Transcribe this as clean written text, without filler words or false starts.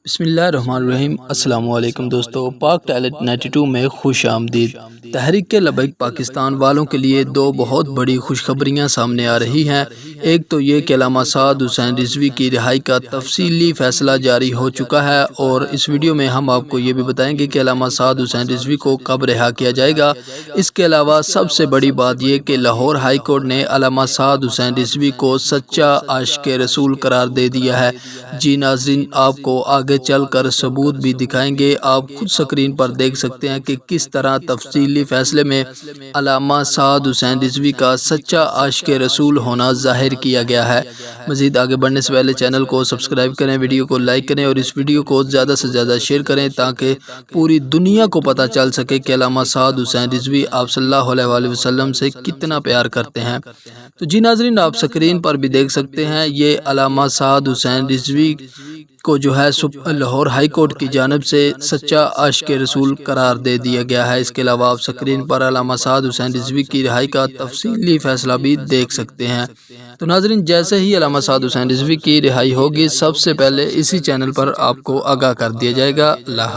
بسم اللہ الرحمن الرحیم۔ السلام علیکم دوستو، پاک ٹیلنٹ 92 میں خوش آمدید۔ تحریک کے لبیک پاکستان والوں کے لیے دو بہت بڑی خوشخبریاں سامنے آ رہی ہیں۔ ایک تو یہ کہ علامہ سعد حسین رضوی کی رہائی کا تفصیلی فیصلہ جاری ہو چکا ہے، اور اس ویڈیو میں ہم آپ کو یہ بھی بتائیں گے کہ علامہ سعد حسین رضوی کو کب رہا کیا جائے گا۔ اس کے علاوہ سب سے بڑی بات یہ کہ لاہور ہائی کورٹ نے علامہ سعد حسین رضوی کو سچا عاشق رسول قرار دے دیا ہے۔ جی ناظرین، آپ کو آگے چل کر ثبوت بھی دکھائیں گے۔ آپ خود سکرین پر دیکھ سکتے ہیں کہ کس طرح تفصیلی فیصلے میں علامہ سعد حسین رضوی کا سچا عاشق رسول ہونا ظاہر کیا گیا ہے۔ مزید آگے بڑھنے سے پہلے چینل کو سبسکرائب کریں، ویڈیو کو لائک کریں اور اس ویڈیو کو زیادہ سے زیادہ شیئر کریں تاکہ پوری دنیا کو پتہ چل سکے کہ علامہ سعد حسین رضوی آپ صلی اللہ علیہ وآلہ وسلم سے کتنا پیار کرتے ہیں۔ تو جی ناظرین، آپ سکرین پر بھی دیکھ سکتے ہیں، یہ علامہ سعد حسین رضوی کو جو ہے لاہور ہائی کورٹ کی جانب سے سچا عاشق رسول قرار دے دیا گیا ہے۔ اس کے علاوہ آپ سکرین پر علامہ سعد حسین رضوی کی رہائی کا تفصیلی فیصلہ بھی دیکھ سکتے ہیں۔ تو ناظرین، جیسے ہی علامہ سعد حسین رضوی کی رہائی ہوگی، سب سے پہلے اسی چینل پر آپ کو آگاہ کر دیا جائے گا۔ اللہ حافظ۔